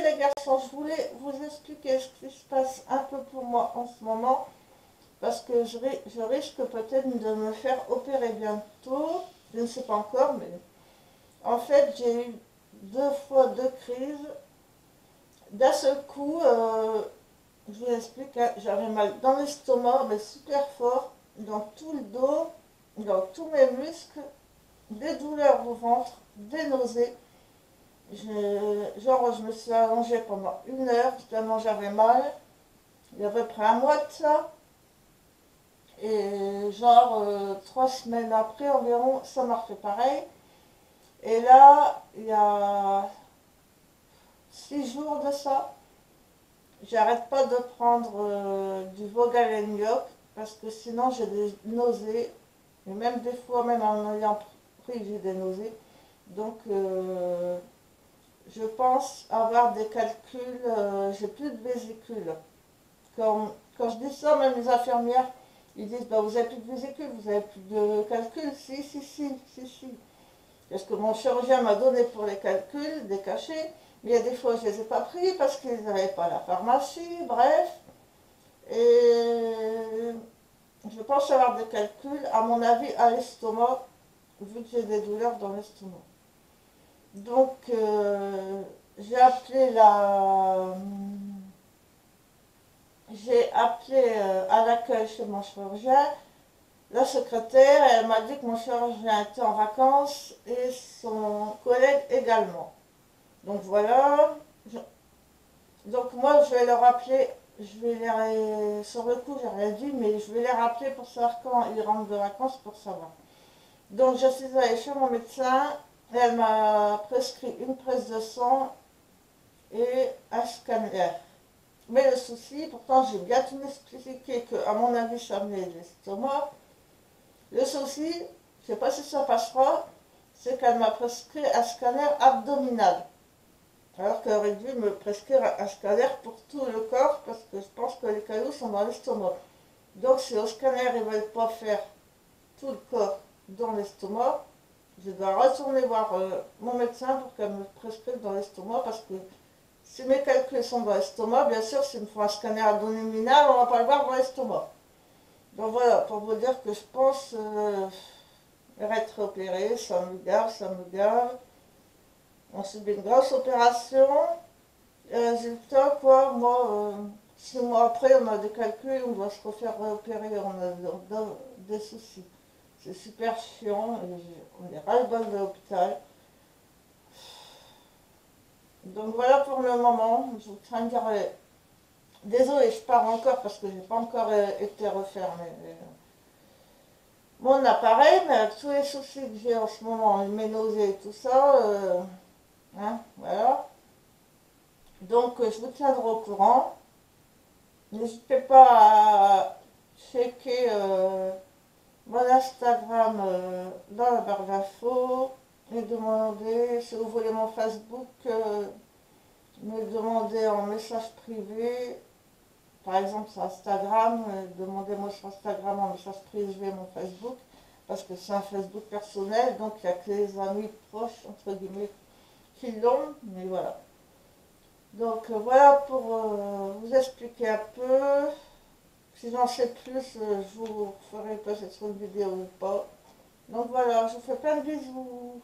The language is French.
Les garçons, je voulais vous expliquer ce qui se passe un peu pour moi en ce moment, parce que je risque peut-être de me faire opérer bientôt, je ne sais pas encore, mais en fait j'ai eu 2 fois 2 crises. D'un seul coup, je vous explique, hein, j'avais mal dans l'estomac, mais super fort, dans tout le dos, dans tous mes muscles, des douleurs au ventre, des nausées. Genre, je me suis allongée pendant 1 heure, tellement j'avais mal. Il y a à peu près un mois de ça. Et genre, 3 semaines après environ, ça m'a refait pareil. Et là, il y a 6 jours de ça, j'arrête pas de prendre du Vogaleniop parce que sinon j'ai des nausées. Et même des fois, même en ayant pris, j'ai des nausées. Donc, je pense avoir des calculs, j'ai plus de vésicule. Quand je dis ça, même les infirmières, ils disent, bah, vous n'avez plus de vésicule, vous n'avez plus de calculs. Si, si, si, si, si. Parce que mon chirurgien m'a donné pour les calculs des cachets, mais il y a des fois je ne les ai pas pris parce qu'ils n'avaient pas la pharmacie, bref. Et je pense avoir des calculs, à mon avis, à l'estomac, vu que j'ai des douleurs dans l'estomac. Donc, j'ai appelé la... J'ai appelé à l'accueil chez mon chirurgien. La secrétaire, elle m'a dit que mon chirurgien était en vacances et son collègue également. Donc voilà. Donc moi, je vais leur appeler. Je vais sur le coup, j'ai rien dit, mais je vais les rappeler pour savoir quand ils rentrent de vacances pour savoir. Donc je suis allée chez mon médecin et elle m'a prescrit une prise de sang et un scanner. Mais le souci, pourtant j'ai bien tout expliqué qu'à mon avis ça venait de l'estomac. Le souci, je ne sais pas si ça passera, c'est qu'elle m'a prescrit un scanner abdominal. Alors qu'elle aurait dû me prescrire un scanner pour tout le corps, parce que je pense que les cailloux sont dans l'estomac. Donc si au scanner ils ne veulent pas faire tout le corps dans l'estomac, je dois retourner voir mon médecin pour qu'elle me prescrive dans l'estomac, parce que si mes calculs sont dans l'estomac, bien sûr, s'il me faut un scanner abdominal, on ne va pas le voir dans l'estomac. Donc voilà, pour vous dire que je pense être opéré, ça me gave, ça me gave. On subit une grosse opération. Et résultat, quoi, moi, 6 mois après, on a des calculs, on doit se refaire opérer, on a des soucis. C'est super chiant, on est ras-le-bol de l'hôpital. Donc voilà pour le moment, je vous tiens à dire, désolé, je pars encore parce que j'ai pas encore été refermé. Mon appareil, mais avec tous les soucis que j'ai en ce moment, mes nausées et tout ça, hein, voilà. Donc je vous tiendrai au courant. N'hésitez pas à checker mon Instagram dans la barre d'infos et demander si vous voulez mon Facebook, me demander en message privé. Par exemple sur Instagram, demandez-moi sur Instagram en message privé mon Facebook, parce que c'est un Facebook personnel, donc il n'y a que les amis proches, entre guillemets, qui l'ont, mais voilà. Donc voilà pour vous expliquer un peu. Si j'en sais plus, je vous ferai peut-être une vidéo ou pas. Donc voilà, je vous fais plein de bisous.